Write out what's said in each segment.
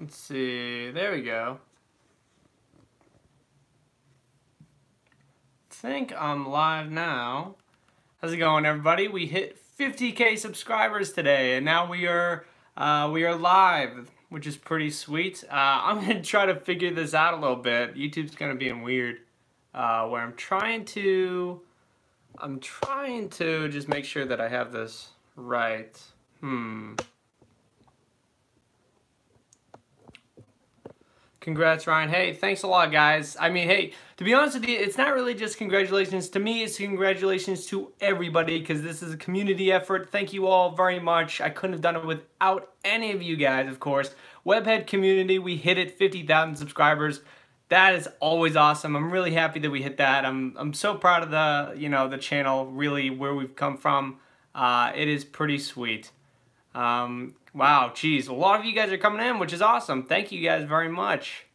Let's see, there we go. I think I'm live now. How's it going, everybody? We hit 50K subscribers today, and now we are live, which is pretty sweet. I'm gonna try to figure this out a little bit. YouTube's kind of being weird, where I'm trying to just make sure that I have this right. Congrats, Ryan. Hey, thanks a lot, guys. I mean, hey, to be honest with you, it's not really just congratulations to me, it's congratulations to everybody, because this is a community effort. Thank you all very much. I couldn't have done it without any of you guys, of course. Webhead community, we hit it, 50,000 subscribers. That is always awesome. I'm really happy that we hit that. I'm so proud of the channel, really, where we've come from. It is pretty sweet. Wow, geez, a lot of you guys are coming in, which is awesome. Thank you guys very much.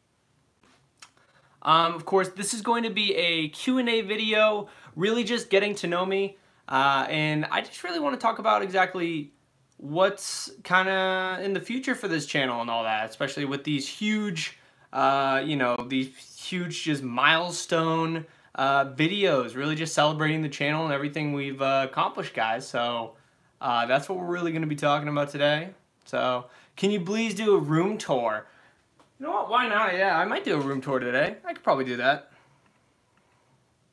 Of course, this is going to be a Q&A video, really just getting to know me, and I just really want to talk about exactly what's kind of in the future for this channel and all that, especially with these huge, these huge just milestone videos, really just celebrating the channel and everything we've accomplished, guys. So that's what we're really going to be talking about today. So, can you please do a room tour? You know what, why not? Yeah, I might do a room tour today. I could probably do that.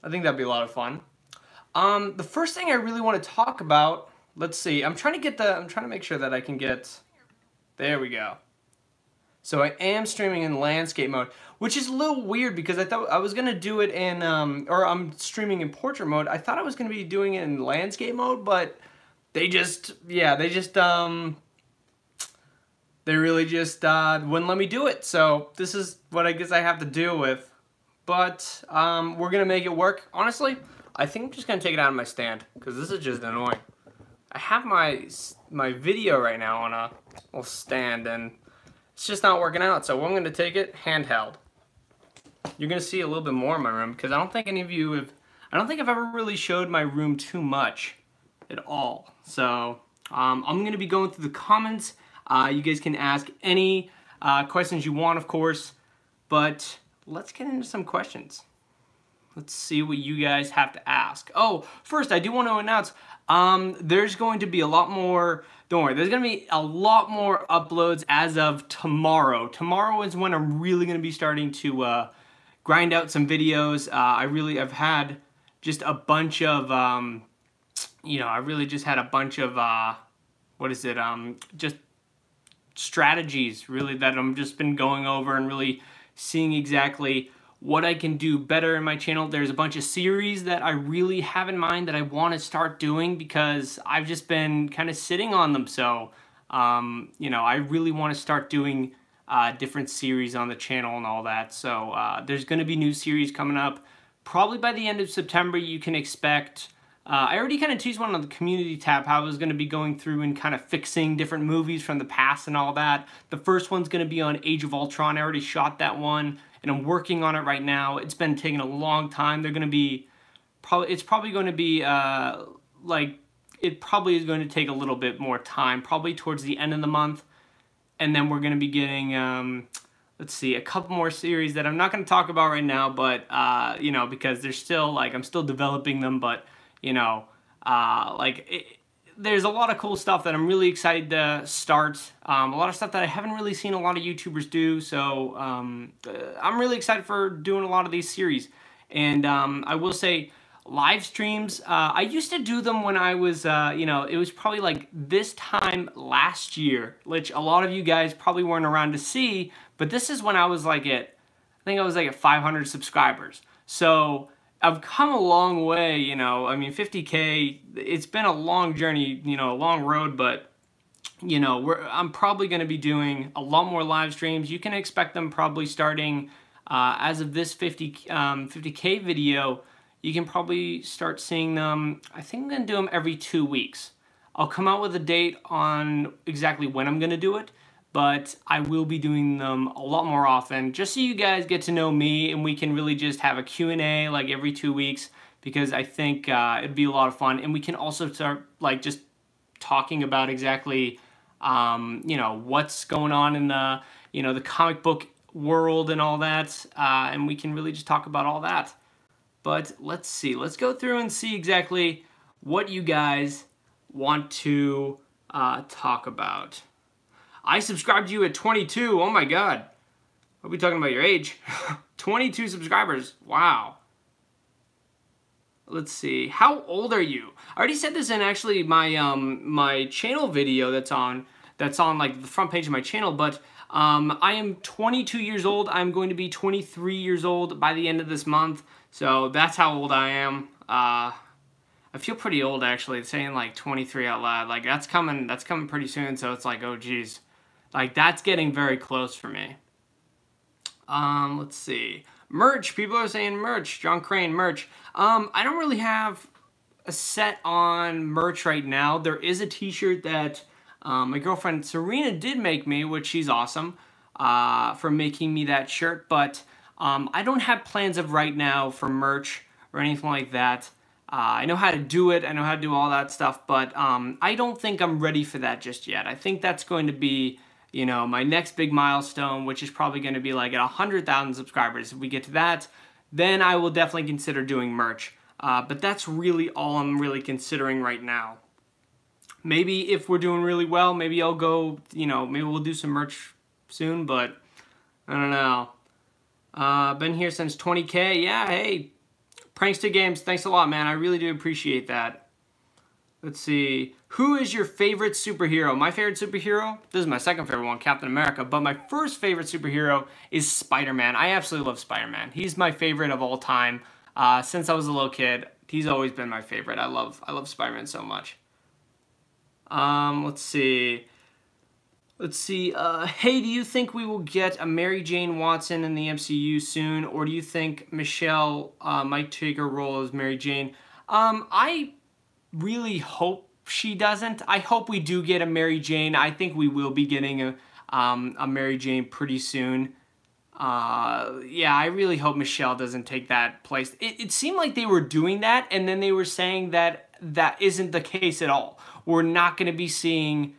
I think that'd be a lot of fun. The first thing I really want to talk about, let's see, I'm trying to make sure that I can get, there we go. So I am streaming in landscape mode, which is a little weird because I thought I was going to do it in, or I'm streaming in portrait mode. I thought I was going to be doing it in landscape mode, but they really just wouldn't let me do it. So this is what I guess I have to deal with. But we're going to make it work. Honestly, I think I'm just going to take it out of my stand because this is just annoying. I have my video right now on a little stand and it's just not working out. So I'm going to take it handheld. You're going to see a little bit more in my room because I don't think any of you have, I don't think I've ever really showed my room too much at all. So I'm going to be going through the comments. You guys can ask any questions you want, of course, but let's get into some questions. Let's see what you guys have to ask. Oh, first, I do want to announce there's going to be a lot more, don't worry, there's going to be a lot more uploads as of tomorrow. Tomorrow is when I'm really going to be starting to grind out some videos. I've had just a bunch of, I really just had a bunch of, just strategies really that I'm just been going over and really seeing exactly what I can do better in my channel. There's a bunch of series that I really have in mind that I want to start doing because I've just been kind of sitting on them. So, I really want to start doing different series on the channel and all that. So there's going to be new series coming up. Probably by the end of September you can expect I already kind of teased one on the community tab how I was going to be going through and kind of fixing different movies from the past and all that. The first one's going to be on Age of Ultron. I already shot that one and I'm working on it right now. It's been taking a long time. They're going to be, it's probably going to be it probably is going to take a little bit more time, probably towards the end of the month. And then we're going to be getting, let's see, a couple more series that I'm not going to talk about right now, but, because they're still, I'm still developing them, but there's a lot of cool stuff that I'm really excited to start. A lot of stuff that I haven't really seen a lot of YouTubers do. So I'm really excited for doing a lot of these series. And I will say live streams, I used to do them when I was, it was probably like this time last year, which a lot of you guys probably weren't around to see. But this is when I was I think I was at 500 subscribers. So I've come a long way, I mean, 50K, it's been a long journey, a long road, but, I'm probably going to be doing a lot more live streams. You can expect them probably starting, as of this 50K video, you can probably start seeing them, I think I'm going to do them every 2 weeks. I'll come out with a date on exactly when I'm going to do it, but I will be doing them a lot more often just so you guys get to know me and we can really just have a Q&A every 2 weeks because I think it'd be a lot of fun. And we can also start just talking about exactly what's going on in the you know, the comic book world and all that, and we can really just talk about all that. But let's see. Let's go through and see exactly what you guys want to talk about. I subscribed to you at 22. Oh my god. I'll be talking about your age. 22 subscribers. Wow. Let's see. How old are you? I already said this in actually my my channel video that's on like the front page of my channel, but I am 22 years old. I'm going to be 23 years old by the end of this month. So that's how old I am. I feel pretty old actually, saying like 23 out loud. Like that's coming pretty soon, so it's like, oh geez. Like that's getting very close for me. Let's see. Merch. People are saying merch. John Crane, merch. I don't really have a set on merch right now. There is a t-shirt that my girlfriend Serena did make me, which she's awesome for making me that shirt. But I don't have plans of right now for merch or anything like that. I know how to do it. I know how to do all that stuff. But I don't think I'm ready for that just yet. I think that's going to be, you know, my next big milestone, which is probably going to be like at 100,000 subscribers. If we get to that, then I will definitely consider doing merch. But that's really all I'm really considering right now. Maybe if we're doing really well, maybe I'll go, you know, maybe we'll do some merch soon, but I don't know. Been here since 20K. Yeah, hey, Prankster Games, thanks a lot, man. I really do appreciate that. Let's see. Who is your favorite superhero? My favorite superhero? This is my second favorite one, Captain America. But my first favorite superhero is Spider-Man. I absolutely love Spider-Man. He's my favorite of all time. Since I was a little kid, he's always been my favorite. I love Spider-Man so much. Let's see. Hey, do you think we will get a Mary Jane Watson in the MCU soon? Or do you think Michelle might take her role as Mary Jane? I really hope she doesn't. I hope we do get a Mary Jane. I think we will be getting a Mary Jane pretty soon. Yeah, I really hope Michelle doesn't take that place. It seemed like they were doing that, and then they were saying that that isn't the case at all. We're not going to be seeing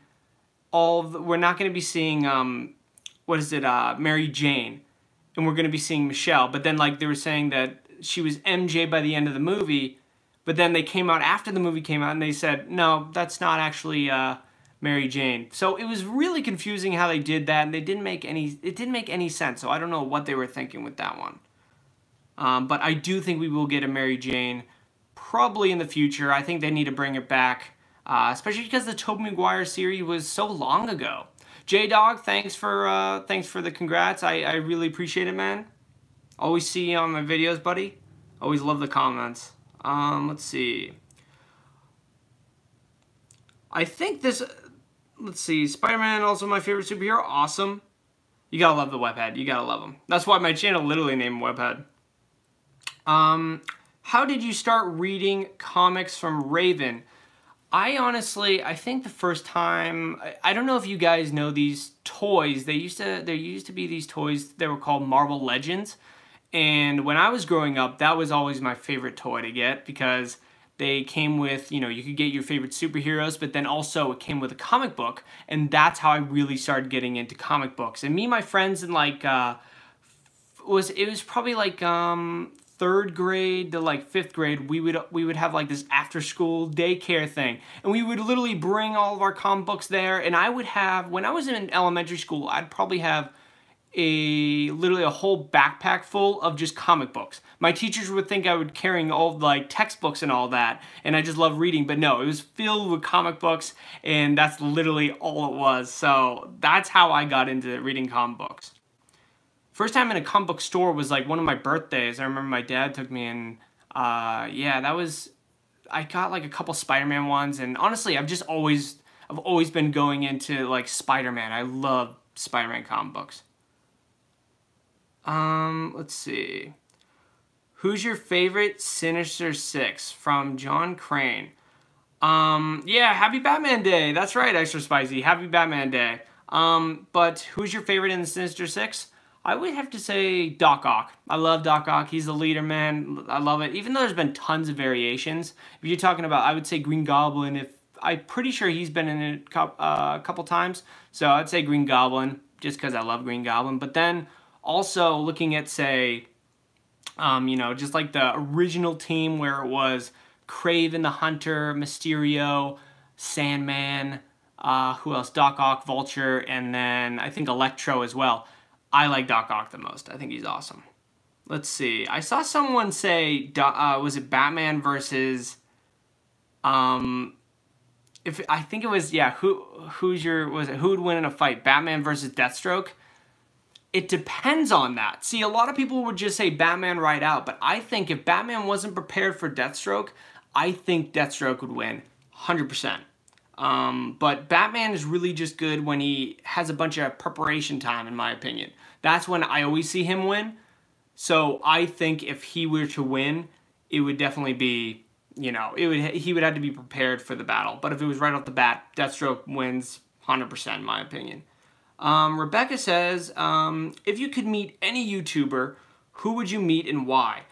Mary Jane, and we're going to be seeing Michelle. But then, like, they were saying that she was MJ by the end of the movie. But then they came out after the movie came out and they said, no, that's not actually Mary Jane. So it was really confusing how they did that, and it didn't make any sense. So I don't know what they were thinking with that one. But I do think we will get a Mary Jane probably in the future. I think they need to bring it back, especially because the Tobey Maguire series was so long ago. J-Dog, thanks for the congrats. I really appreciate it, man. Always see you on my videos, buddy. Always love the comments. Let's see. I think this, let's see, Spider-Man, also my favorite superhero, awesome. You gotta love the Webhead, you gotta love him. That's why my channel literally named Webhead. How did you start reading comics from Raven? I think the first time, I don't know if you guys know these toys. There used to be these toys that were called Marvel Legends. And when I was growing up, that was always my favorite toy to get because they came with, you know, you could get your favorite superheroes, but then also it came with a comic book. And that's how I really started getting into comic books. And me and my friends in like, it was probably like 3rd grade to like 5th grade, we would have like this after school daycare thing. And we would literally bring all of our comic books there. And I would have, when I was in elementary school, I'd probably have literally a whole backpack full of just comic books. My teachers would think I would carrying all like textbooks and all that, and I just love reading, but no, it was filled with comic books, and that's literally all it was. So that's how I got into reading comic books. First time in a comic book store was like one of my birthdays. I remember my dad took me in. Yeah, I got like a couple Spider-Man ones, and honestly, I've always been going into like Spider-Man. I love Spider-Man comic books. Let's see. Who's your favorite Sinister Six? From John Crane. Yeah, happy Batman Day. That's right, Extra Spicy. Happy Batman Day. But who's your favorite in the Sinister Six? I would have to say Doc Ock. I love Doc Ock. He's the leader, man. I love it. Even though there's been tons of variations. If you're talking about, I would say Green Goblin. I'm pretty sure he's been in it a couple times. So I'd say Green Goblin. just because I love Green Goblin. But then also looking at, say, you know, just like the original team where it was Kraven the Hunter, Mysterio, Sandman, who else? Doc Ock, Vulture, and then I think Electro as well. I like Doc Ock the most. I think he's awesome. Let's see. I saw someone say, was it Batman versus, if I think it was, yeah, who would win in a fight? Batman versus Deathstroke? It depends on that. See, a lot of people would just say Batman right out, but I think if Batman wasn't prepared for Deathstroke, I think Deathstroke would win 100%. But Batman is really just good when he has a bunch of preparation time, in my opinion. That's when I always see him win. So I think if he were to win, it would definitely be, you know, he would have to be prepared for the battle. But if it was right off the bat, Deathstroke wins 100% in my opinion. Rebecca says, if you could meet any YouTuber, who would you meet and why?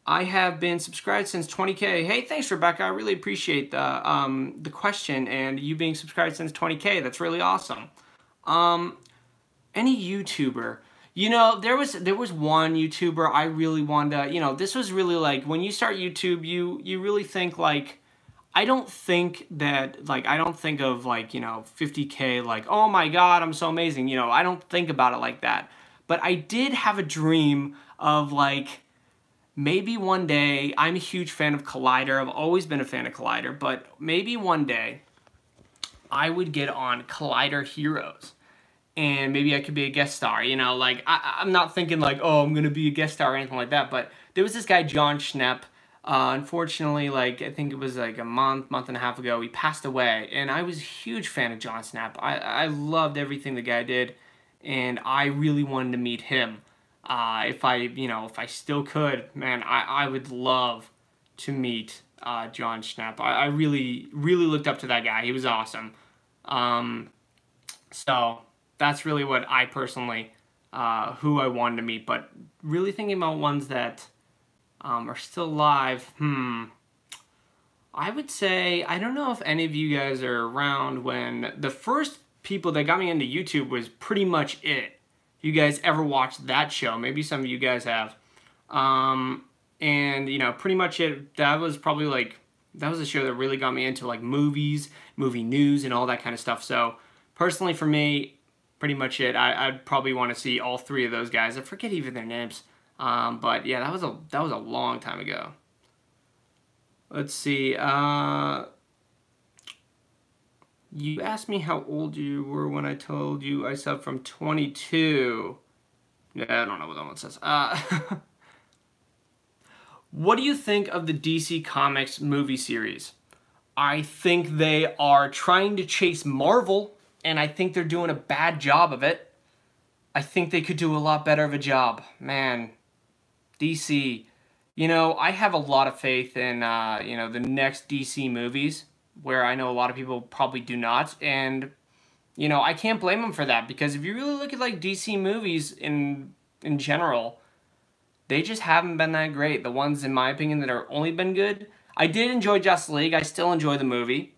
I have been subscribed since 20K. Hey, thanks, Rebecca. I really appreciate the question and you being subscribed since 20K. That's really awesome. Any YouTuber. You know, there was one YouTuber I really wanted to, you know, this was really like, when you start YouTube, you really think like, I don't think that, like, I don't think of, like, you know, 50K, like, oh my god, I'm so amazing, you know, I don't think about it like that. But I did have a dream of, like, maybe one day, I'm a huge fan of Collider, I've always been a fan of Collider, but maybe one day, I would get on Collider Heroes. And maybe I could be a guest star, you know, like, I'm not thinking, like, oh, I'm gonna be a guest star or anything like that, but there was this guy, John Schnepp. Unfortunately, like, I think it was like a month and a half ago, he passed away, and I was a huge fan of John Schnepp. I loved everything the guy did, and I really wanted to meet him. If I still could, man, I would love to meet John Schnepp. I really looked up to that guy. He was awesome. So that's really what I personally, who I wanted to meet, but really thinking about ones that are still alive, I would say, I don't know if any of you guys are around when the first people that got me into YouTube was Pretty Much It. You guys ever watched that show? Maybe some of you guys have. And, you know, Pretty Much It, that was probably like, that was a show that really got me into like movies, movie news, and all that kind of stuff. So, personally for me, Pretty Much It, I'd probably want to see all three of those guys. I forget even their names. But yeah, that was a long time ago. Let's see. You asked me how old you were when I told you I subbed from 22. Yeah, I don't know what that one says. What do you think of the DC Comics movie series? I think they are trying to chase Marvel, and I think they're doing a bad job of it. I think they could do a lot better of a job. Man, DC, you know, I have a lot of faith in, you know, the next DC movies, where I know a lot of people probably do not, and, you know, I can't blame them for that, because if you really look at, like, DC movies in general, they just haven't been that great. The ones, in my opinion, that are only been good, I did enjoy Justice League. I still enjoy the movie,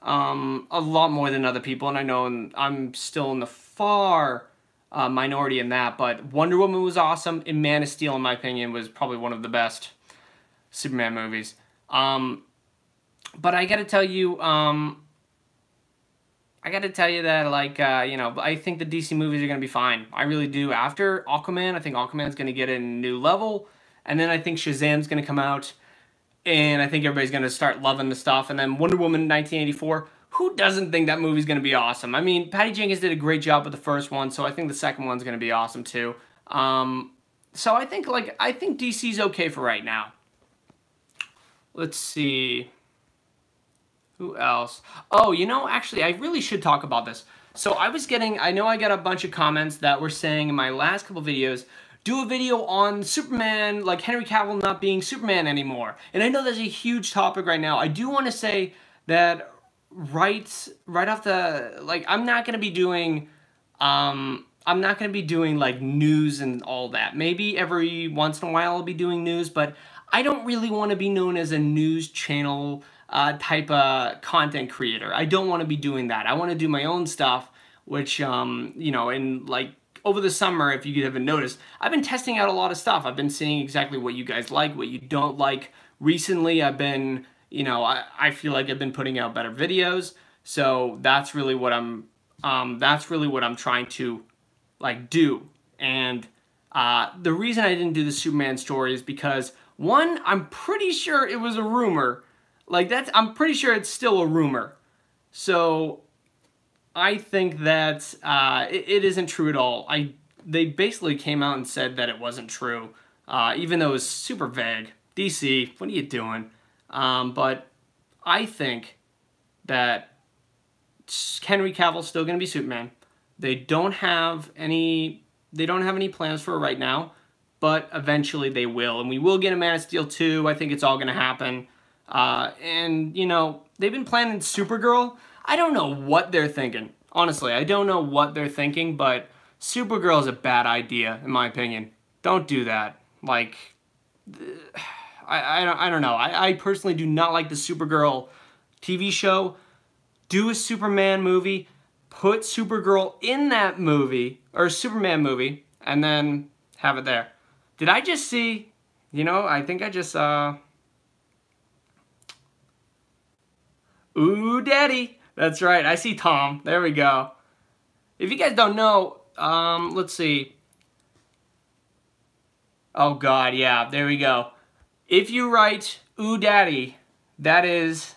a lot more than other people, and I know I'm still in the far minority in that, but Wonder Woman was awesome, and Man of Steel, in my opinion, was probably one of the best Superman movies. But I gotta tell you, that, like, you know, I think the DC movies are gonna be fine. I really do. After Aquaman, I think Aquaman's gonna get a new level, and then I think Shazam's gonna come out, and I think everybody's gonna start loving the stuff, and then Wonder Woman 1984, who doesn't think that movie's going to be awesome? I mean, Patty Jenkins did a great job with the first one, so I think the second one's going to be awesome too. So I think DC's okay for right now. Let's see. Who else? Oh, you know, actually, I really should talk about this. So I know I got a bunch of comments that were saying in my last couple videos, do a video on Superman, like Henry Cavill not being Superman anymore. And I know that's a huge topic right now. I do want to say that right off the, like, I'm not gonna be doing like news and all that. Maybe every once in a while I'll be doing news, but I don't really want to be known as a news channel type of content creator. I don't want to be doing that. I want to do my own stuff which, you know, in like over the summer, if you haven't noticed, I've been testing out a lot of stuff. I've been seeing exactly what you guys like, what you don't like. Recently, I've been, you know, I feel like I've been putting out better videos. So that's really what I'm trying to like do. And the reason I didn't do the Superman story is because, one, I'm pretty sure it was a rumor. Like I'm pretty sure it's still a rumor. So I think that it isn't true at all. They basically came out and said that it wasn't true, even though it was super vague. DC, what are you doing? But I think that Henry Cavill's still going to be Superman. They don't have any plans for it right now, but eventually they will, and we will get a Man of Steel 2. I think it's all going to happen. And you know, they've been planning Supergirl. I don't know what they're thinking. Honestly, I don't know what they're thinking, but Supergirl is a bad idea, in my opinion. Don't do that. Like, I don't know. I personally do not like the Supergirl TV show. Do a Superman movie, put Supergirl in that movie, or Superman movie, and then have it there. Did I just see, you know, I think I just saw, ooh, daddy. That's right, I see Tom. There we go. If you guys don't know, let's see. Oh God, yeah, there we go. If you write, ooh, daddy, that's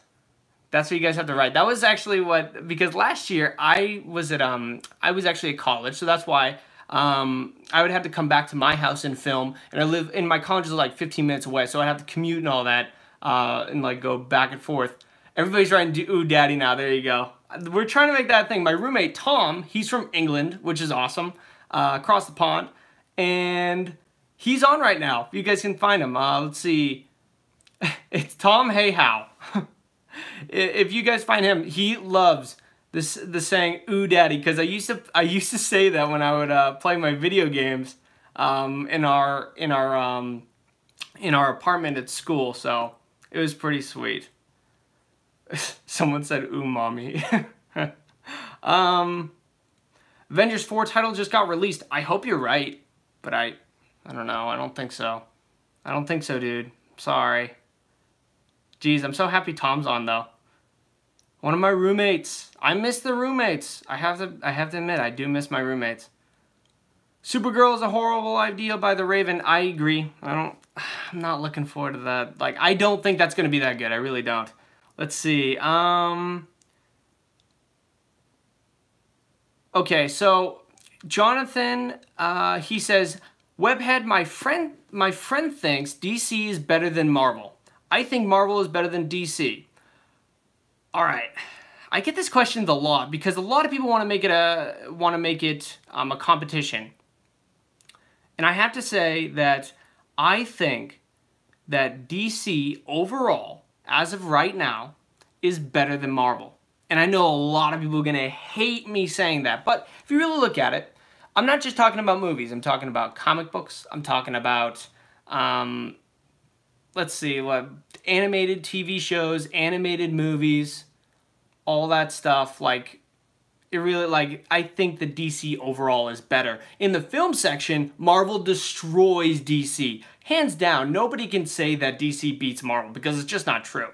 what you guys have to write. That was actually because last year I was actually at college, so that's why I would have to come back to my house and film, and my college is like 15 minutes away, so I'd have to commute and all that, and like go back and forth. Everybody's writing ooh daddy now, there you go. We're trying to make that thing. My roommate Tom, he's from England, which is awesome, across the pond, and he's on right now. If you guys can find him, let's see. It's Tom Hey How. If you guys find him, he loves the saying "ooh daddy" because I used to say that when I would play my video games in our apartment at school. So it was pretty sweet. Someone said "ooh mommy." Avengers 4 title just got released. I hope you're right, but I don't know. I don't think so. I don't think so, dude. Sorry. Jeez, I'm so happy Tom's on though. One of my roommates. I miss the roommates. I have to admit, I do miss my roommates. Supergirl is a horrible idea by the Raven. I agree. I'm not looking forward to that. Like, I don't think that's gonna be that good. I really don't. Let's see. Okay, so Jonathan, he says, Webhead, my friend thinks DC is better than Marvel. I think Marvel is better than DC. All right, I get this question a lot because a lot of people want to make it a competition, and I have to say that I think that DC overall, as of right now, is better than Marvel. And I know a lot of people are gonna hate me saying that, but if you really look at it, I'm not just talking about movies. I'm talking about comic books. I'm talking about let's see, animated TV shows, animated movies, all that stuff. Like, it really, like, I think the DC overall is better. In the film section, Marvel destroys DC. Hands down, nobody can say that DC beats Marvel because it's just not true.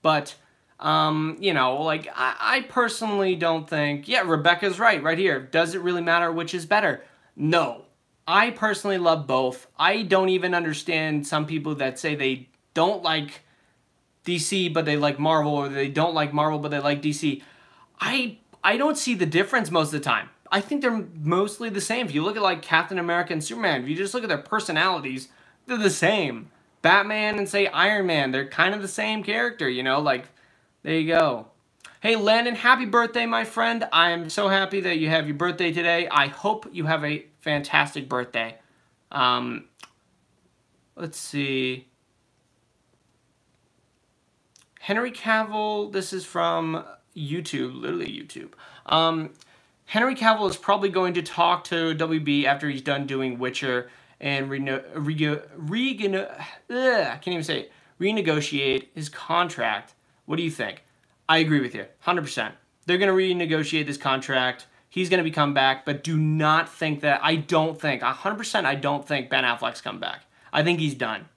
But, you know, like, I personally don't think, yeah, Rebecca's right here. Does it really matter which is better? No. I personally love both. I don't even understand some people that say they don't like DC but they like Marvel, or they don't like Marvel but they like DC. I don't see the difference most of the time. I think they're mostly the same. If you look at like Captain America and Superman, if you just look at their personalities, they're the same. Batman and say Iron Man, they're kind of the same character, you know, like, there you go. Hey Landon, happy birthday, my friend. I am so happy that you have your birthday today. I hope you have a fantastic birthday. Let's see. Henry Cavill, this is from YouTube, literally YouTube. Henry Cavill is probably going to talk to WB after he's done doing Witcher and renegotiate his contract. What do you think? I agree with you, 100%. They're going to renegotiate this contract. He's going to be coming back, but do not think that, 100% I don't think Ben Affleck's come back. I think he's done.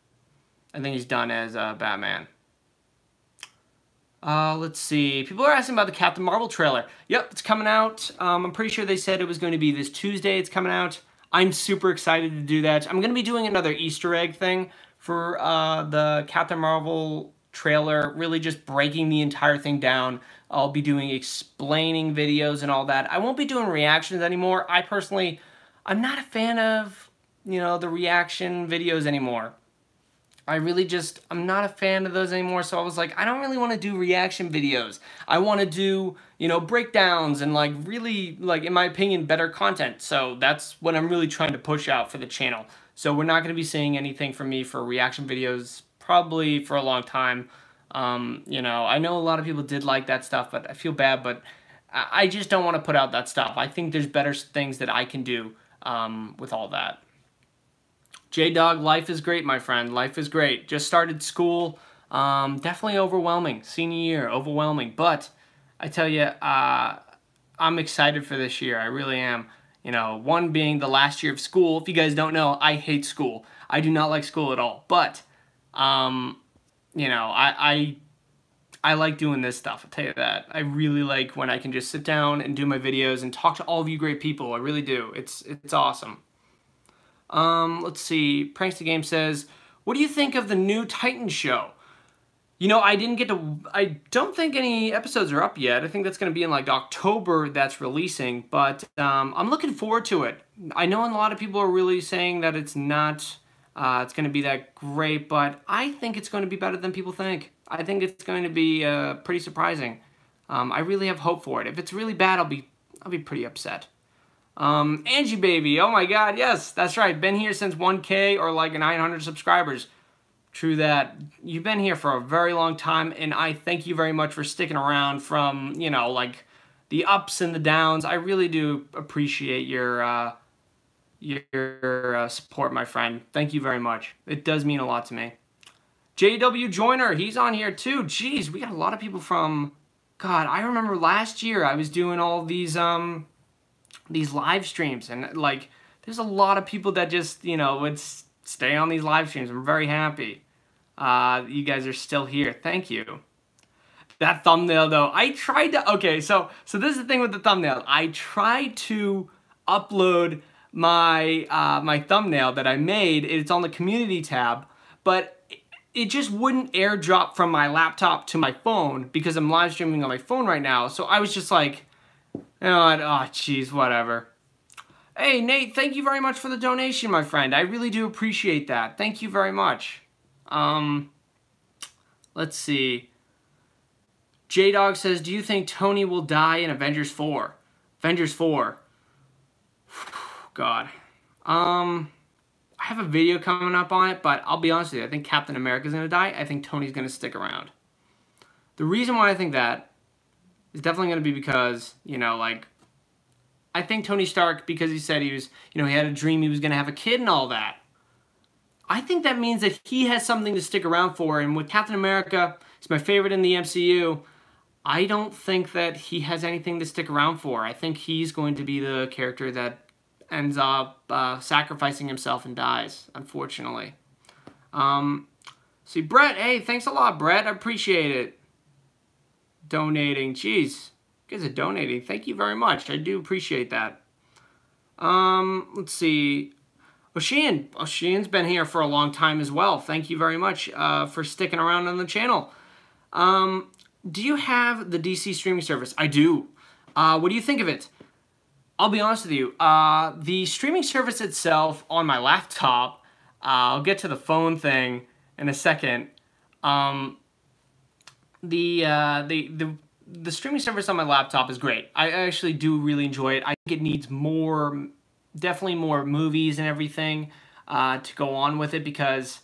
I think he's done as Batman. Let's see. People are asking about the Captain Marvel trailer. Yep, it's coming out. I'm pretty sure they said it was going to be this Tuesday. It's coming out. I'm super excited to do that. I'm going to be doing another Easter egg thing for the Captain Marvel trailer, really just breaking the entire thing down. I'll be doing explaining videos and all that. I won't be doing reactions anymore. I'm not a fan of, the reaction videos anymore. I'm not a fan of those anymore, so I was like, I don't really want to do reaction videos. I want to do, breakdowns and, really, in my opinion, better content. So that's what I'm really trying to push out for the channel. So we're not going to be seeing anything from me for reaction videos probably for a long time. I know a lot of people did like that stuff, but I feel bad, but I just don't want to put out that stuff. I think there's better things that I can do with all that. J-Dog, life is great, my friend. Life is great. Just started school. Definitely overwhelming. Senior year, overwhelming. But I tell you, I'm excited for this year. I really am. One being the last year of school. If you guys don't know, I hate school. I do not like school at all. But, I like doing this stuff. I'll tell you that. I really like when I can just sit down and do my videos and talk to all of you great people. I really do. It's awesome. Let's see. Pranks the Game says, what do you think of the new Titan show? I don't think any episodes are up yet. I think that's going to be in October that's releasing, but I'm looking forward to it. I know a lot of people are really saying that it's not, it's going to be that great, but I think it's going to be better than people think. I think it's going to be pretty surprising. I really have hope for it. If it's really bad, I'll be pretty upset. Angie Baby, oh my god, yes, that's right. Been here since 1K or 900 subscribers. True that. You've been here for a very long time, and I thank you very much for sticking around from, the ups and the downs. I really do appreciate your support, my friend. Thank you very much. It does mean a lot to me. JW Joyner, he's on here too. Jeez, we got a lot of people from, God, I remember last year I was doing all these live streams, and there's a lot of people that just would stay on these live streams. I'm very happy you guys are still here. Thank you. That thumbnail though, I tried to, okay, so this is the thing with the thumbnail. I tried to upload my my thumbnail that I made. It's on the community tab, but it just wouldn't airdrop from my laptop to my phone because I'm live streaming on my phone right now. So I was just like, oh, jeez, whatever. Hey, Nate, thank you very much for the donation, my friend. I really do appreciate that. Thank you very much. Let's see. J-Dog says, do you think Tony will die in Avengers 4? Avengers 4. God. I have a video coming up on it, but I'll be honest with you. I think Captain America's going to die. I think Tony's going to stick around. The reason why I think that is definitely going to be because, I think Tony Stark, because he said he was, he had a dream he was going to have a kid and all that. I think that means that he has something to stick around for, and with Captain America, he's my favorite in the MCU, I don't think that he has anything to stick around for. I think he's going to be the character that ends up sacrificing himself and dies, unfortunately. See, Brett, hey, thanks a lot, Brett. I appreciate it. Donating. Jeez. You guys are donating. Thank you very much. I do appreciate that. Let's see. Oshian's been here for a long time as well. Thank you very much for sticking around on the channel. Do you have the DC streaming service? I do. What do you think of it? I'll be honest with you. The streaming service itself on my laptop, I'll get to the phone thing in a second. The streaming service on my laptop is great. I actually do really enjoy it. I think it needs more, definitely more movies and everything to go on with it because,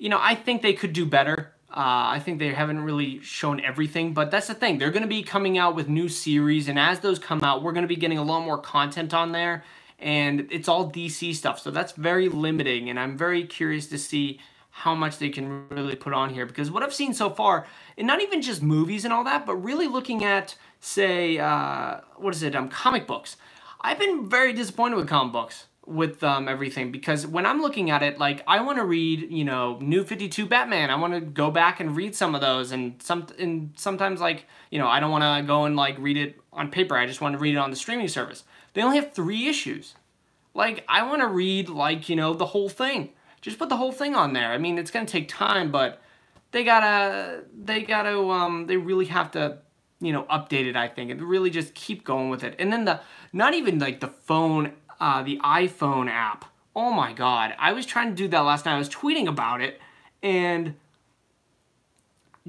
I think they could do better. I think they haven't really shown everything, but that's the thing. They're going to be coming out with new series, and as those come out, we're going to be getting a lot more content on there, and it's all DC stuff, so that's very limiting, and I'm very curious to see how much they can really put on here, because what I've seen so far, and not even just movies and all that, but really looking at, say, comic books. I've been very disappointed with comic books, with everything, because when I'm looking at it, like, I want to read, you know, New 52 Batman. I want to go back and read some of those, and sometimes, like, you know, I don't want to go and, like, read it on paper. I just want to read it on the streaming service. They only have 3 issues. Like, I want to read, like, you know, the whole thing. Just put the whole thing on there. I mean, it's gonna take time, but they really have to, you know, update it, I think, and really just keep going with it. And then not even like the phone, the iPhone app. Oh my God, I was trying to do that last night. I was tweeting about it, and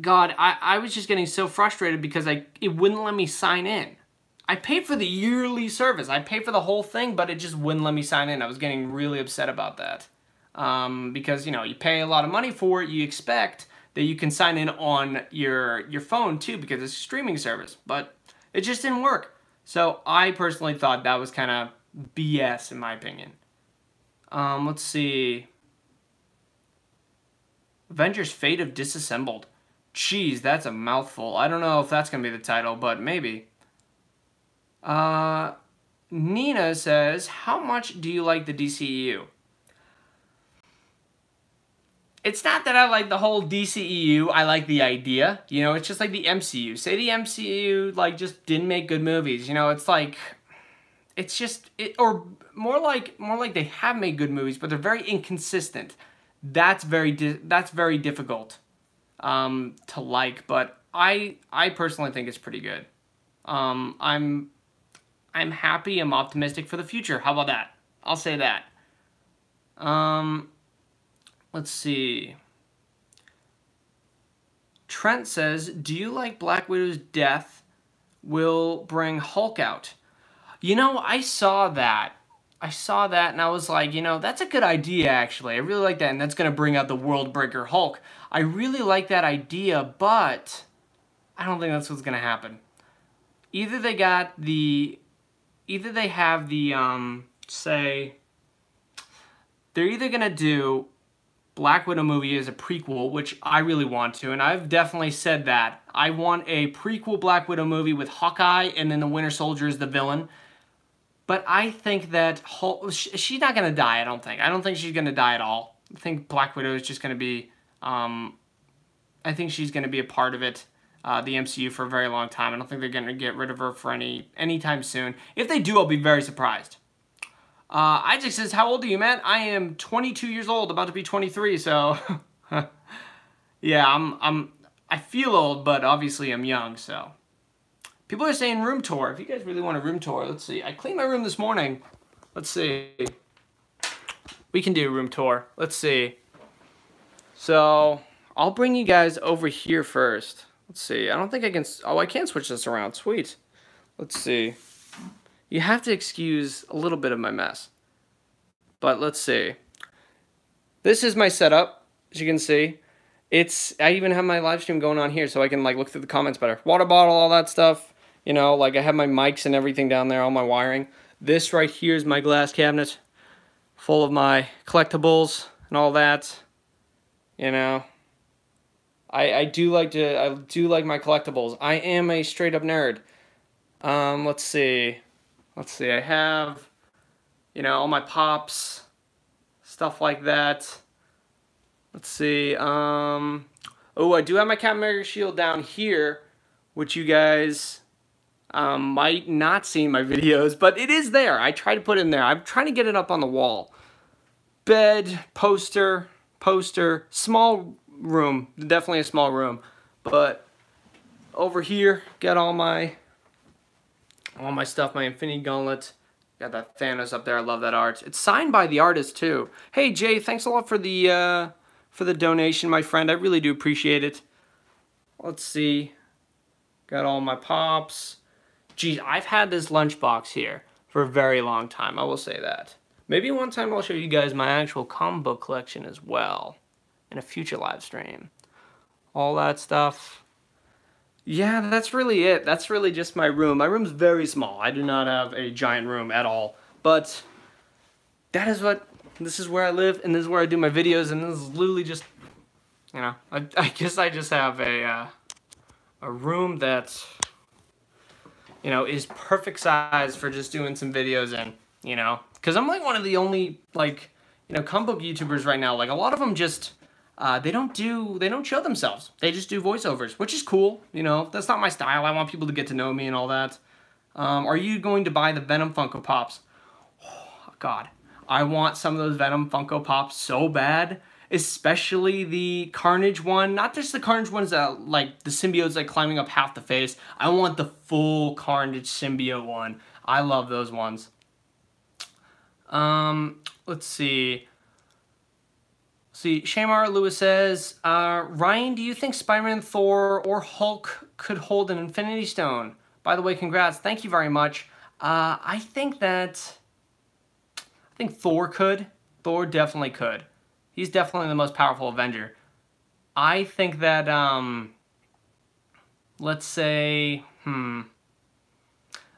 God, I was just getting so frustrated because it wouldn't let me sign in. I paid for the yearly service. I paid for the whole thing, but it just wouldn't let me sign in. I was getting really upset about that. Because, you know, you pay a lot of money for it, you expect that you can sign in on your phone too, because it's a streaming service, but it just didn't work. So I personally thought that was kind of BS in my opinion. Let's see. Avengers Fate of Disassembled. Jeez, that's a mouthful. I don't know if that's going to be the title, but maybe. Nina says, how much do you like the DCEU? It's not that I like the whole DCEU, I like the idea. You know, it's just like the MCU. Say the MCU, like, just didn't make good movies. You know, it's like, it's just, or more like they have made good movies, but they're very inconsistent. That's very difficult to like, but I personally think it's pretty good. I'm happy, I'm optimistic for the future. How about that? I'll say that. Let's see. Trent says, do you like Black Widow's death will bring Hulk out? You know, I saw that and I was like, you know, that's a good idea actually. I really like that, and that's going to bring out the World Breaker Hulk. I really like that idea, but I don't think that's what's going to happen. Either they have the, say, they're either going to do Black Widow movie as a prequel, which I really want to, and I've definitely said that. I want a prequel Black Widow movie with Hawkeye, and then the Winter Soldier is the villain. But I think that she's not going to die, I don't think. I don't think she's going to die at all. I think Black Widow is just going to be, I think she's going to be a part of it, the MCU, for a very long time. I don't think they're going to get rid of her for anytime soon. If they do, I'll be very surprised. Isaac says, how old are you, man? I am 22 years old, about to be 23, so yeah, I feel old, but obviously I'm young, so. People are saying room tour. If you guys really want a room tour, let's see. I cleaned my room this morning. Let's see. We can do a room tour. Let's see. So, I'll bring you guys over here first. Let's see. I don't think I can, oh, I can switch this around. Sweet. Let's see. You have to excuse a little bit of my mess. But let's see. This is my setup, as you can see. I even have my live stream going on here so I can like look through the comments better. Water bottle, all that stuff. You know, like I have my mics and everything down there, all my wiring. This right here is my glass cabinet full of my collectibles and all that. You know. I do like my collectibles. I am a straight up nerd. Let's see. I have, you know, all my pops, stuff like that. Let's see. Oh, I do have my Captain America shield down here, which you guys might not see in my videos, but it is there. I try to put it in there. I'm trying to get it up on the wall. Bed, poster, small room, definitely a small room. But over here, got all my stuff, my Infinity Gauntlet. Got that Thanos up there. I love that art. It's signed by the artist too. Hey Jay, thanks a lot for the donation, my friend. I really do appreciate it. Let's see. Got all my pops. Geez, I've had this lunchbox here for a very long time. I will say that. Maybe one time I'll show you guys my actual comic book collection as well in a future live stream. All that stuff. Yeah, that's really it. That's really just my room. My room's very small. I do not have a giant room at all. But this is where I live, and this is where I do my videos, and this is literally just You know, I guess I just have a room that, you know, is perfect size for just doing some videos in, you know, because I'm like one of the only, like, you know, comic book YouTubers right now. Like, a lot of them just, they don't show themselves. They just do voiceovers, which is cool. You know, that's not my style. I want people to get to know me and all that. Are you going to buy the Venom Funko Pops? Oh, God, I want some of those Venom Funko Pops so bad. Especially the Carnage one. Not just the Carnage ones that, like, the symbiote's, like, climbing up half the face. I want the full Carnage symbiote one. I love those ones. Let's see. Shamar Lewis says, Ryan, do you think Spider-Man, Thor, or Hulk could hold an Infinity Stone? By the way, congrats. Thank you very much. I think Thor could. Thor definitely could. He's definitely the most powerful Avenger. I think that, let's say,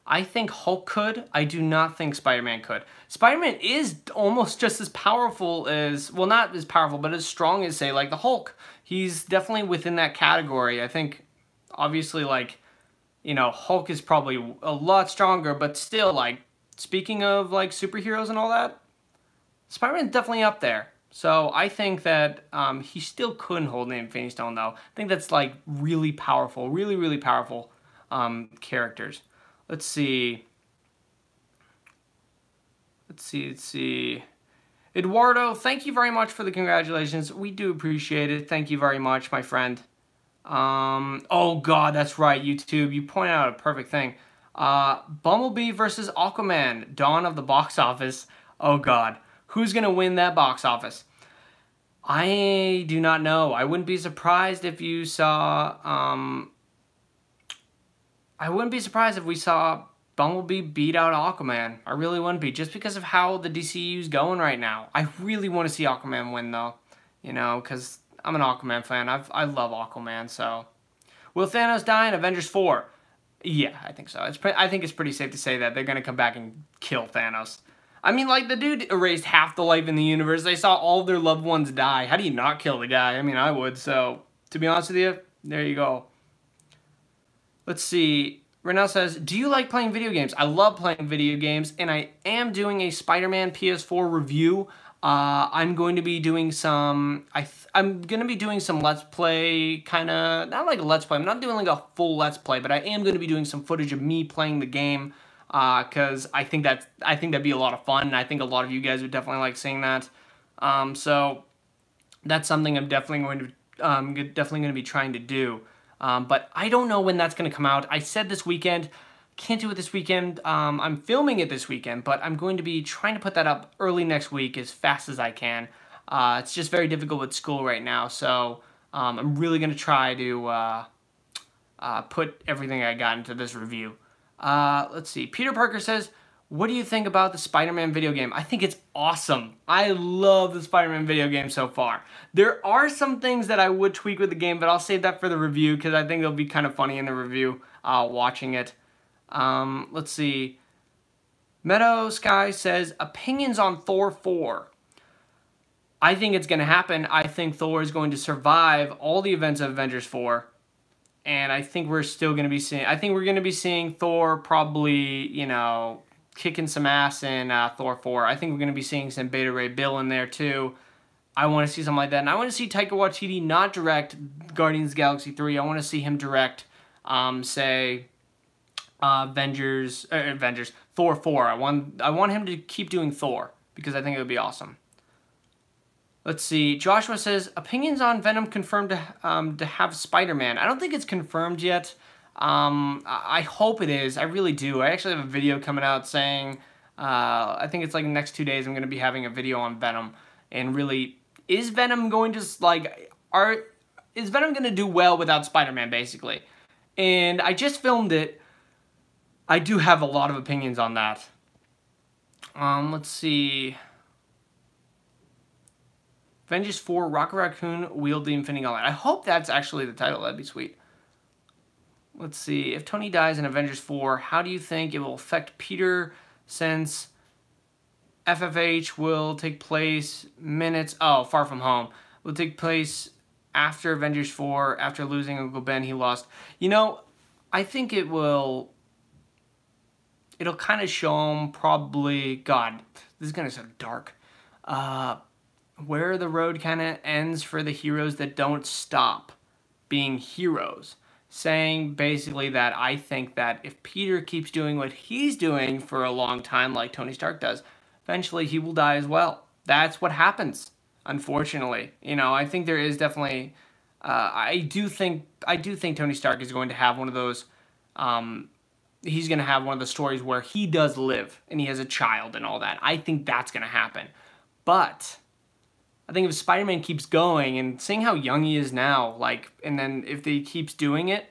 I think Hulk could. I do not think Spider-Man could. Spider-Man is almost just as powerful as, well, not as powerful, but as strong as, say, like the Hulk. He's definitely within that category. I think, obviously, like, you know, Hulk is probably a lot stronger, but still, like, speaking of, like, superheroes and all that, Spider-Man's definitely up there. So I think that he still couldn't hold the Infinity Stone, though. I think that's, like, really powerful, really, really powerful characters. Let's see. Eduardo, thank you very much for the congratulations. We do appreciate it. Thank you very much, my friend. Oh, God, that's right, YouTube. You pointed out a perfect thing. Bumblebee versus Aquaman, Dawn of the box office. Oh, God. Who's going to win that box office? I do not know. I wouldn't be surprised if you saw... I wouldn't be surprised if we saw Bumblebee beat out Aquaman. I really wouldn't be, just because of how the DCU's going right now. I really want to see Aquaman win, though. You know, because I'm an Aquaman fan. I love Aquaman, so... Will Thanos die in Avengers 4? Yeah, I think so. I think it's pretty safe to say that they're going to come back and kill Thanos. I mean, like, the dude erased half the life in the universe. They saw all of their loved ones die. How do you not kill the guy? I mean, I would. So, to be honest with you, there you go. Let's see. Renell says, do you like playing video games? I love playing video games, and I am doing a Spider-Man PS4 review. I'm going to be doing some... I'm going to be doing some Let's Play, kind of... Not like a Let's Play. I'm not doing like a full Let's Play, but I am going to be doing some footage of me playing the game. Because I think that'd be a lot of fun, and I think a lot of you guys would definitely like seeing that. So that's something I'm definitely going to be trying to do. But I don't know when that's going to come out. I said this weekend. Can't do it this weekend. I'm filming it this weekend, but I'm going to be trying to put that up early next week as fast as I can. It's just very difficult with school right now, so I'm really going to try to put everything I got into this review. Let's see. Peter Parker says, what do you think about the Spider-Man video game? I think it's awesome. I love the Spider-Man video game so far. There are some things that I would tweak with the game, but I'll save that for the review because I think it'll be kind of funny in the review watching it. Let's see. Meadow Sky says, opinions on Thor 4. I think it's going to happen. I think Thor is going to survive all the events of Avengers 4. And I think we're still going to be seeing... I think we're going to be seeing Thor probably, you know, kicking some ass in Thor 4. I think we're going to be seeing some Beta Ray Bill in there, too. I want to see something like that. And I want to see Taika Waititi not direct Guardians of the Galaxy 3. I want to see him direct, say, Thor 4. I want him to keep doing Thor, because I think it would be awesome. Let's see. Joshua says, opinions on Venom confirmed to have Spider-Man. I don't think it's confirmed yet. I hope it is. I really do. I actually have a video coming out saying, I think it's like the next 2 days I'm going to be having a video on Venom. And really, is Venom going to, like, is Venom going to do well without Spider-Man, basically? And I just filmed it. I do have a lot of opinions on that. Let's see. Avengers 4, Rocket Raccoon wield the Infinity Gauntlet. I hope that's actually the title. That'd be sweet. Let's see. If Tony dies in Avengers 4, how do you think it will affect Peter since FFH will take place minutes... Oh, Far From Home. Will take place after Avengers 4, after losing Uncle Ben, he lost. You know, I think it'll kind of show him probably, God, this is going to sound dark, where the road kind of ends for the heroes that don't stop being heroes. Saying basically that I think that if Peter keeps doing what he's doing for a long time, like Tony Stark does, eventually he will die as well. That's what happens, unfortunately. You know, I think there is definitely, I do think Tony Stark is going to have one of those, he's going to have one of the stories where he does live and he has a child and all that. I think that's going to happen. But I think if Spider-Man keeps going and seeing how young he is now, like, and then if he keeps doing it,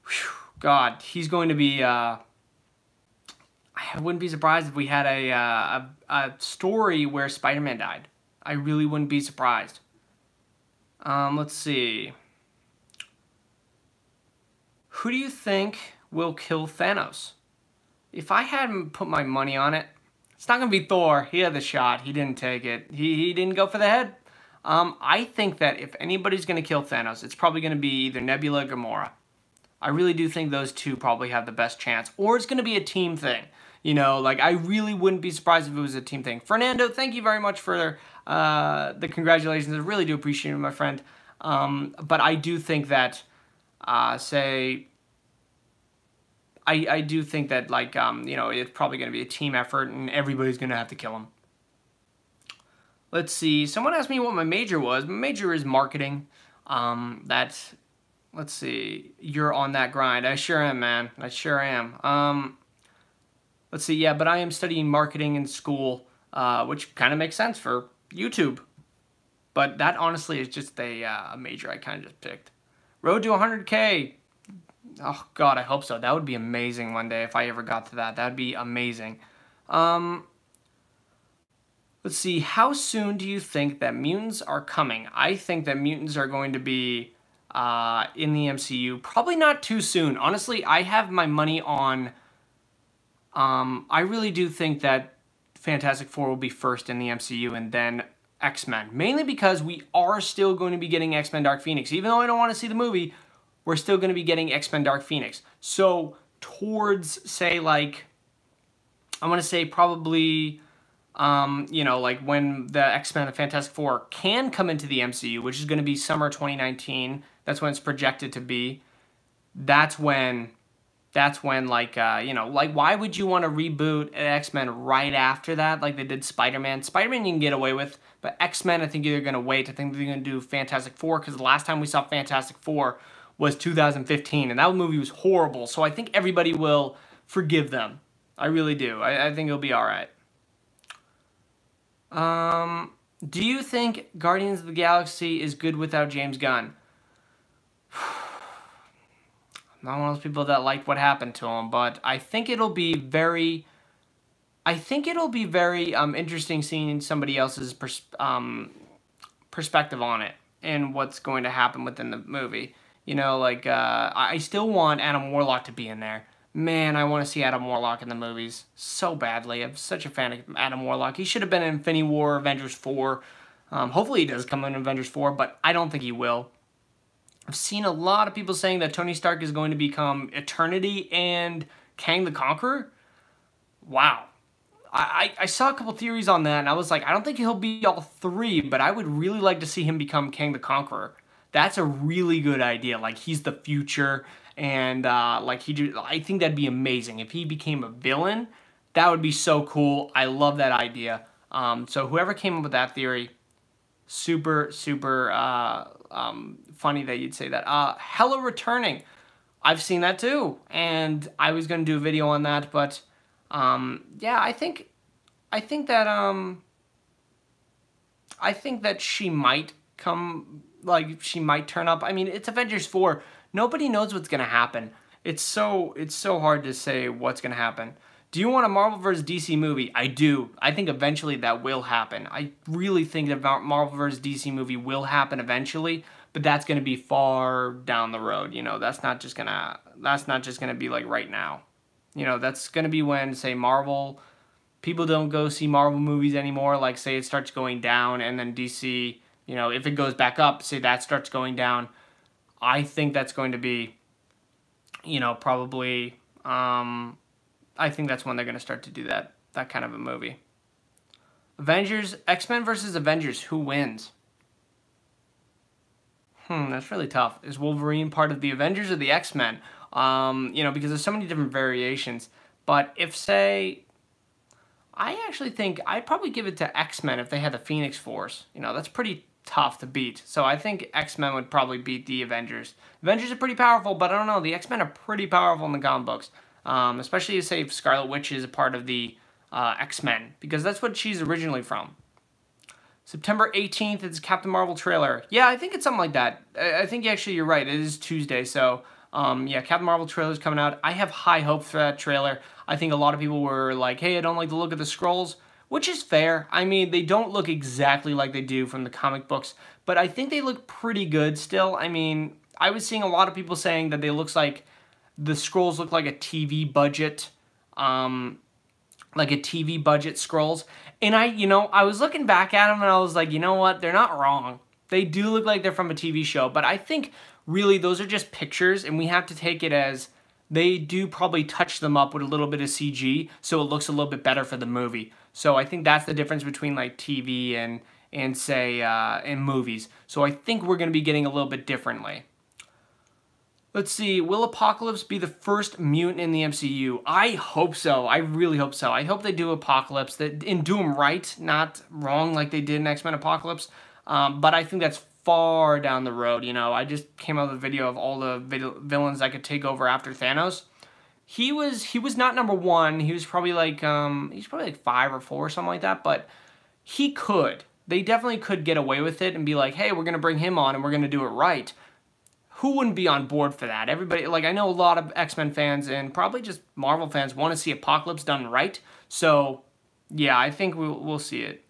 whew, God, he's going to be, I wouldn't be surprised if we had a story where Spider-Man died. I really wouldn't be surprised. Let's see. Who do you think will kill Thanos? If I hadn't put my money on it, it's not going to be Thor. He had the shot. He didn't take it. He didn't go for the head. I think that if anybody's going to kill Thanos, it's probably going to be either Nebula or Gamora. I really do think those two probably have the best chance. Or it's going to be a team thing. You know, like, I really wouldn't be surprised if it was a team thing. Fernando, thank you very much for the congratulations. I really do appreciate it, my friend. But I do think that, I do think that, like, you know, it's probably going to be a team effort and everybody's going to have to kill him. Let's see. Someone asked me what my major was. My major is marketing. Let's see. You're on that grind. I sure am, man. I sure am. Let's see. Yeah, but I am studying marketing in school, which kind of makes sense for YouTube. But that, honestly, is just a major I kind of just picked. Road to 100K. Oh, God, I hope so. That would be amazing one day if I ever got to that. That would be amazing. Let's see. How soon do you think that mutants are coming? I think that mutants are going to be in the MCU. Probably not too soon. Honestly, I have my money on... I really do think that Fantastic Four will be first in the MCU and then X-Men. Mainly because we are still going to be getting X-Men Dark Phoenix. Even though I don't want to see the movie... we're still going to be getting X-Men Dark Phoenix. So, towards, say, like, I want to say probably, you know, like, when the X-Men and Fantastic Four can come into the MCU, which is going to be summer 2019, that's when it's projected to be, that's when, like, you know, like, why would you want to reboot X-Men right after that, like they did Spider-Man? Spider-Man you can get away with, but X-Men I think they're going to wait. I think they're going to do Fantastic Four, because the last time we saw Fantastic Four was 2015, and that movie was horrible, so I think everybody will forgive them. I really do. I think it'll be alright. Do you think Guardians of the Galaxy is good without James Gunn? I'm not one of those people that liked what happened to him, but I think it'll be very... interesting seeing somebody else's perspective on it and what's going to happen within the movie. You know, like, I still want Adam Warlock to be in there. Man, I want to see Adam Warlock in the movies so badly. I'm such a fan of Adam Warlock. He should have been in Infinity War, Avengers 4. Hopefully he does come in Avengers 4, but I don't think he will. I've seen a lot of people saying that Tony Stark is going to become Eternity and Kang the Conqueror. Wow. I saw a couple theories on that, and I was like, I don't think he'll be all three, but I would really like to see him become Kang the Conqueror. That's a really good idea. Like, he's the future, and like, I think that'd be amazing. If he became a villain, that would be so cool. I love that idea. So whoever came up with that theory, super funny that you'd say that. Hella returning. I've seen that too, and I was going to do a video on that, but yeah, I think that she might come, like, she might turn up. I mean, it's Avengers 4. Nobody knows what's going to happen. It's so hard to say what's going to happen. Do you want a Marvel vs. DC movie? I do. I think eventually that will happen. I really think that Marvel vs. DC movie will happen eventually, but that's going to be far down the road. You know, that's not just going to be like right now. You know, that's going to be when, say, people don't go see Marvel movies anymore. Like, say it starts going down, and then DC, You know, if it goes back up, say that starts going down, I think that's going to be, you know, probably, I think that's when they're going to start to do that kind of a movie. Avengers, X-Men versus Avengers, who wins? That's really tough. Is Wolverine part of the Avengers or the X-Men? You know, because there's so many different variations. But if, say, I actually think I'd probably give it to X-Men if they had the Phoenix Force. You know, that's pretty tough to beat. So I think X-Men would probably beat the Avengers. Avengers are pretty powerful, but I don't know. The X-Men are pretty powerful in the comic books. Especially, say, if Scarlet Witch is a part of the X-Men, because that's what she's originally from. September 18th, it's Captain Marvel trailer. Yeah, I think it's something like that. I think actually you're right. It is Tuesday, so yeah, Captain Marvel trailer is coming out. I have high hopes for that trailer. I think a lot of people were like, hey, I don't like the look of the Skrulls, which is fair. I mean, they don't look exactly like they do from the comic books, but I think they look pretty good still. I mean, I was seeing a lot of people saying that they looks like the Skrulls look like a TV budget, Skrulls. And I was looking back at them and I was like, you know what? They're not wrong. They do look like they're from a TV show, but I think really those are just pictures and we have to take it as they do probably touch them up with a little bit of CG so it looks a little bit better for the movie. So I think that's the difference between like TV and say in movies. So I think we're going to be getting a little bit differently. Let's see, will Apocalypse be the first mutant in the MCU? I hope so. I really hope so. I hope they do Apocalypse and do him right, not wrong like they did in X-Men Apocalypse. But I think that's far down the road. You know, I just came out with a video of all the villains that could take over after Thanos. He was not number one. He was probably like 5 or 4 or something like that. But he could. They definitely could get away with it and be like, hey, we're gonna bring him on and we're gonna do it right. Who wouldn't be on board for that? Everybody, like, I know a lot of X-Men fans and probably just Marvel fans want to see Apocalypse done right. So, yeah, I think we'll see it.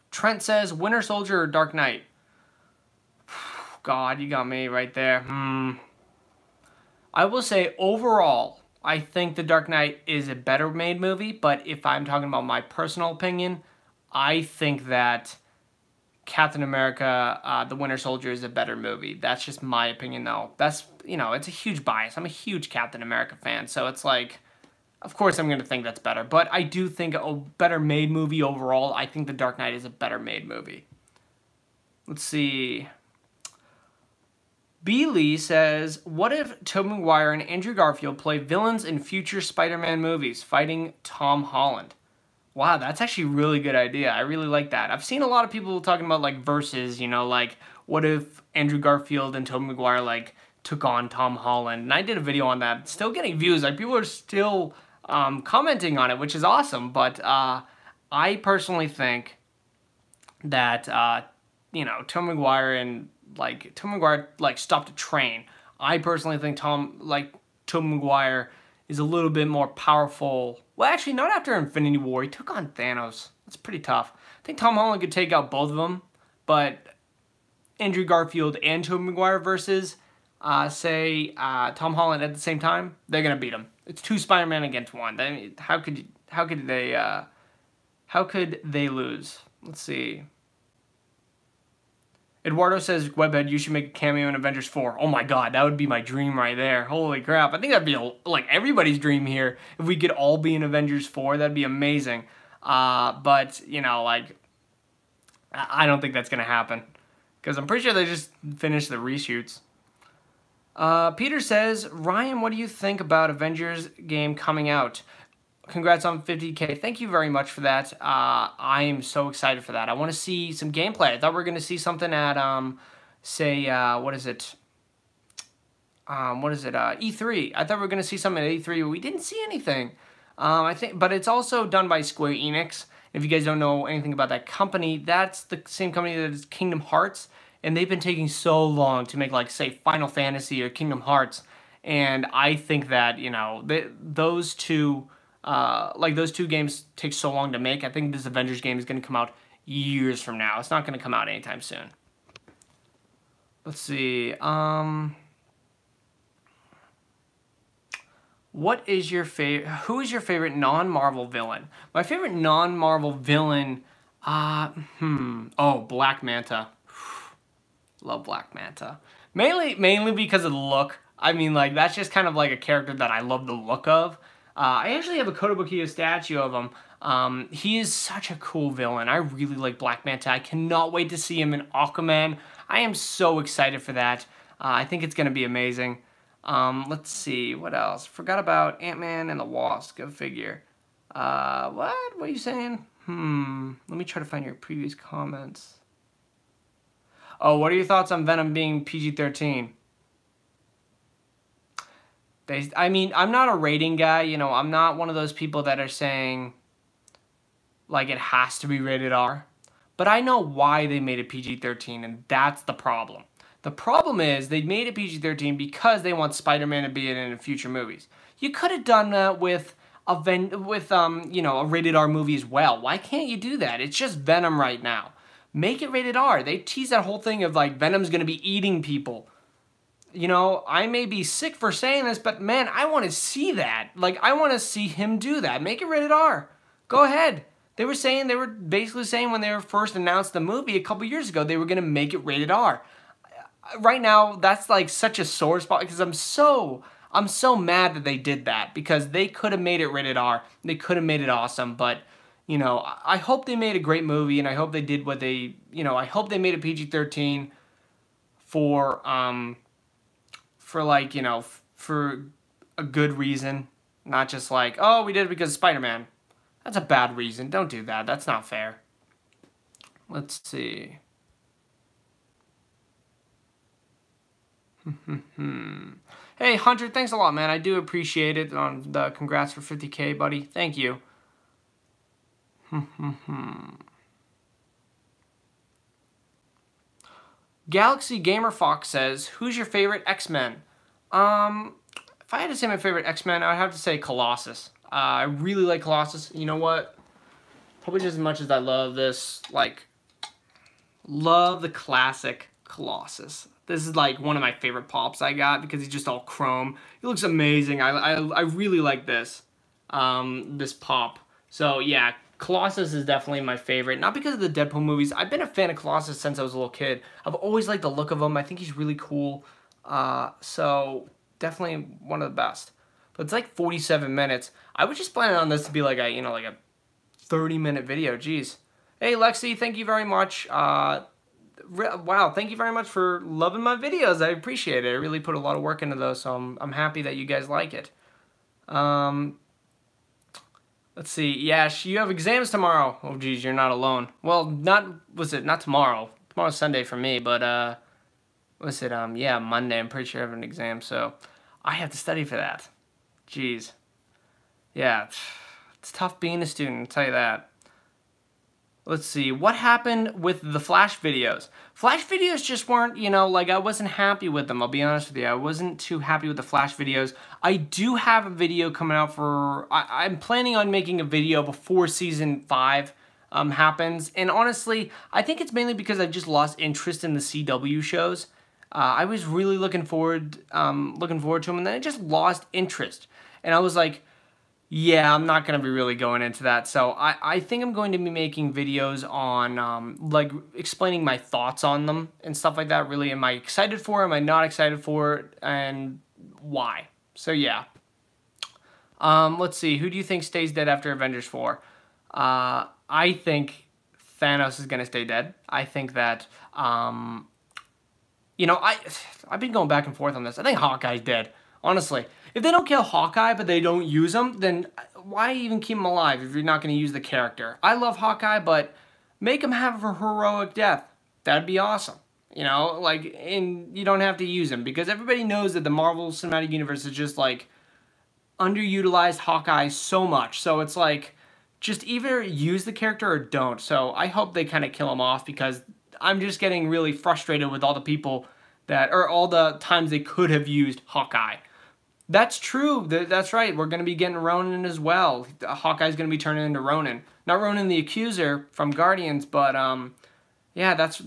Trent says, Winter Soldier or Dark Knight? God, you got me right there. I will say, overall, I think The Dark Knight is a better made movie, but if I'm talking about my personal opinion, I think that Captain America, The Winter Soldier is a better movie. That's just my opinion, though. That's, you know, it's a huge bias. I'm a huge Captain America fan, so it's like, of course I'm going to think that's better. But I do think a better made movie overall. I think The Dark Knight is a better made movie. Let's see. B. Lee says, what if Tobey Maguire and Andrew Garfield play villains in future Spider-Man movies, fighting Tom Holland? Wow, that's actually a really good idea. I really like that. I've seen a lot of people talking about, like, versus, you know, like, what if Andrew Garfield and Tobey Maguire, like, took on Tom Holland? And I did a video on that. Still getting views. Like, people are still commenting on it, which is awesome. But I personally think that, you know, Tobey Maguire, stopped a train. I personally think Tobey Maguire is a little bit more powerful. Well, actually, not after Infinity War. He took on Thanos. That's pretty tough. I think Tom Holland could take out both of them, but Andrew Garfield and Tobey Maguire versus, Tom Holland at the same time, they're gonna beat him. It's 2 Spider-Man against 1. I mean, how could they lose? Let's see. Eduardo says, Webhead, you should make a cameo in Avengers 4. Oh my god, that would be my dream right there. Holy crap. I think that'd be like everybody's dream here. If we could all be in Avengers 4, that'd be amazing. But, you know, like, I don't think that's going to happen. Because I'm pretty sure they just finished the reshoots. Peter says, Ryan, what do you think about Avengers game coming out? Congrats on 50K. Thank you very much for that. I am so excited for that. I want to see some gameplay. I thought we were going to see something at, what is it? E3. I thought we were going to see something at E3, but we didn't see anything. But it's also done by Square Enix. If you guys don't know anything about that company, that's the same company that is Kingdom Hearts, and they've been taking so long to make, like, say, Final Fantasy or Kingdom Hearts, and I think that, you know, those two games take so long to make. I think this Avengers game is going to come out years from now. It's not going to come out anytime soon. Let's see. Who is your favorite non-Marvel villain? My favorite non-Marvel villain, Oh, Black Manta. Love Black Manta. Mainly because of the look. I mean, like, that's just kind of like a character that I love the look of. I actually have a Kotobukiya statue of him. He is such a cool villain. I really like Black Manta. I cannot wait to see him in Aquaman. I am so excited for that. I think it's going to be amazing. Let's see, what else? Forgot about Ant-Man and the Wasp. Go figure. What? What are you saying? Let me try to find your previous comments. Oh, what are your thoughts on Venom being PG-13? I mean, I'm not a rating guy, you know, I'm not one of those people that are saying, like, it has to be rated R. But I know why they made it PG-13, and that's the problem. The problem is they made it PG-13 because they want Spider-Man to be in future movies. You could have done that with you know, a rated R movie as well. Why can't you do that? It's just Venom right now. Make it rated R. They tease that whole thing of, like, Venom's gonna be eating people. You know, I may be sick for saying this, but man, I want to see that. Like, I want to see him do that. Make it rated R. Go ahead. They were basically saying when they were first announced the movie a couple years ago, they were gonna make it rated R. Right now, that's like such a sore spot because I'm so mad that they did that because they could have made it rated R. They could have made it awesome, but you know, I hope they made a great movie, and I hope they did what they, you know, I hope they made a PG-13 for like, you know, for a good reason, not just like, oh, we did it because of Spider-Man. That's a bad reason. Don't do that. That's not fair. Let's see. Hey, Hunter, thanks a lot, man. I do appreciate it on the congrats for 50K, buddy. Thank you. Galaxy Gamer Fox says, who's your favorite X-Men? If I had to say my favorite X-Men, I would have to say Colossus. I really like Colossus. You know what? Probably just as much as I love this, like, love the classic Colossus. This is like one of my favorite pops I got because he's just all chrome. He looks amazing. I really like this, this pop. So yeah, Colossus is definitely my favorite. Not because of the Deadpool movies. I've been a fan of Colossus since I was a little kid. I've always liked the look of him. I think he's really cool. So definitely one of the best. But it's like 47 minutes. I was just planning on this to be like a, you know, like a 30-minute video. Jeez. Hey, Lexi, thank you very much. Wow, thank you very much for loving my videos. I appreciate it. I really put a lot of work into those, so I'm happy that you guys like it. Let's see. Yash, you have exams tomorrow. Oh, geez, you're not alone. Well, not tomorrow. Tomorrow's Sunday for me, but, yeah, Monday. I'm pretty sure I have an exam, so I have to study for that. Jeez. Yeah, it's tough being a student, I'll tell you that. Let's see, what happened with the Flash videos? Flash videos just weren't, you know, like I wasn't happy with them, I'll be honest with you. I wasn't too happy with the Flash videos. I do have a video coming out for, I'm planning on making a video before season 5 happens. And honestly, I think it's mainly because I've just lost interest in the CW shows. I was really looking forward to them, and then I just lost interest. And I was like, yeah, I'm not going to be really going into that. So I think I'm going to be making videos on, like, explaining my thoughts on them and stuff like that. Really, am I excited for it? Am I not excited for it? And why? So, yeah. Let's see. Who do you think stays dead after Avengers 4? I think Thanos is going to stay dead. I think that, you know, I've been going back and forth on this. I think Hawkeye's dead, honestly. If they don't kill Hawkeye, but they don't use him, then why even keep him alive if you're not going to use the character? I love Hawkeye, but make him have a heroic death. That'd be awesome. You know, like, and you don't have to use him, because everybody knows that the Marvel Cinematic Universe is just, like, underutilized Hawkeye so much. So it's like, just either use the character or don't. So I hope they kind of kill him off, because I'm just getting really frustrated with all the people that, or all the times they could have used Hawkeye. That's true. That's right. We're going to be getting Ronan as well. Hawkeye's going to be turning into Ronan. Not Ronan the Accuser from Guardians, but yeah, that's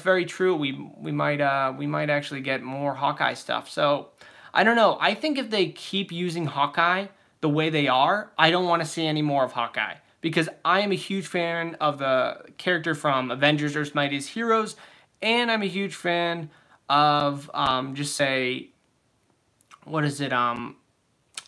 very true. We might actually get more Hawkeye stuff. So I don't know. I think if they keep using Hawkeye the way they are, I don't want to see any more of Hawkeye. because I am a huge fan of the character from Avengers Earth's Mightiest Heroes, and I'm a huge fan of, just say, what is it, I'm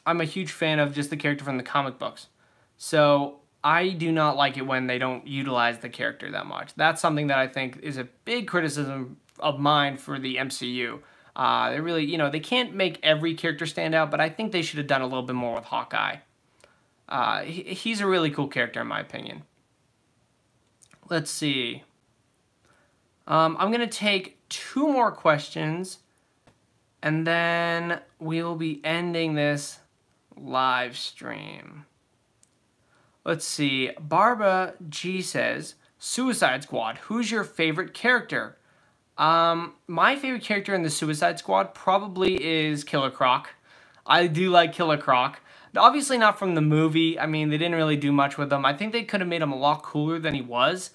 a huge fan of just the character from the comic books. So I do not like it when they don't utilize the character that much. That's something that I think is a big criticism of mine for the MCU. They really, they can't make every character stand out, but I think they should have done a little bit more with Hawkeye. He's a really cool character in my opinion. Let's see. I'm going to take 2 more questions, and then we will be ending this live stream. Let's see. Barba G says, Suicide Squad, who's your favorite character? My favorite character in the Suicide Squad probably is Killer Croc. I do like Killer Croc. Obviously not from the movie. I mean, they didn't really do much with him. I think they could have made him a lot cooler than he was.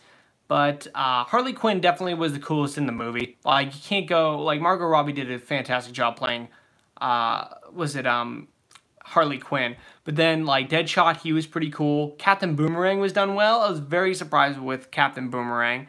But Harley Quinn definitely was the coolest in the movie. Like, you can't go... Like, Margot Robbie did a fantastic job playing... Harley Quinn. But then, like, Deadshot, he was pretty cool. Captain Boomerang was done well. I was very surprised with Captain Boomerang.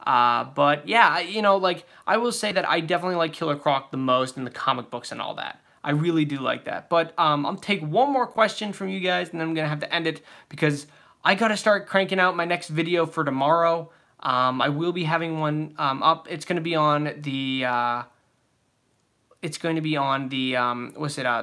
But, yeah, like, I will say that I definitely like Killer Croc the most in the comic books and all that. I really do like that. But I'll take one more question from you guys, and then I'm going to have to end it because I got to start cranking out my next video for tomorrow. I will be having one up. It's going to be on the... the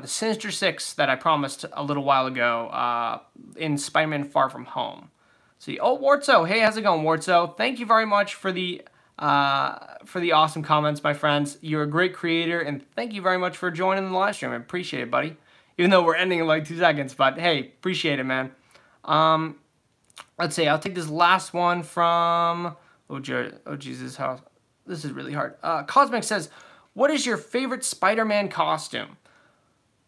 Sinister Six that I promised a little while ago in Spider-Man Far From Home. See, oh, Wartso, hey, how's it going, Wartso? Thank you very much for the awesome comments, my friends. You're a great creator, and thank you very much for joining the live stream. I appreciate it, buddy. Even though we're ending in like 2 seconds, but hey, appreciate it, man. Let's see, I'll take this last one from, oh Jesus, this is really hard. Cosmic says, what is your favorite Spider-Man costume?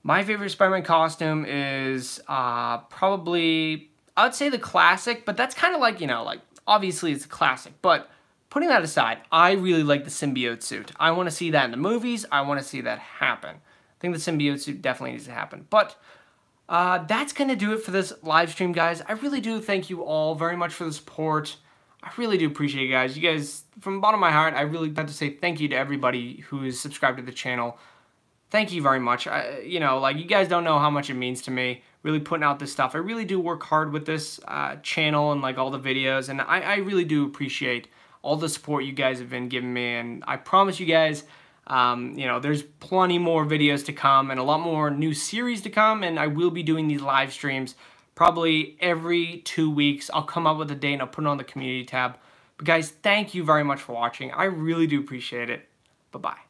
My favorite Spider-Man costume is probably, I would say the classic, but that's kind of like, like, obviously it's a classic, but putting that aside, I really like the symbiote suit. I want to see that in the movies. I want to see that happen. I think the symbiote suit definitely needs to happen. But that's going to do it for this live stream, guys. I really do thank you all very much for the support. I really do appreciate you guys. You guys, from the bottom of my heart, I really have to say thank you to everybody who is subscribed to the channel. Thank you very much. Like, you guys don't know how much it means to me, really putting out this stuff. I really do work hard with this channel and, like, all the videos, and I really do appreciate all the support you guys have been giving me, and I promise you guys, there's plenty more videos to come and a lot more new series to come, and I will be doing these live streams probably every 2 weeks. I'll come up with a date and I'll put it on the community tab. But guys, thank you very much for watching. I really do appreciate it. Bye-bye.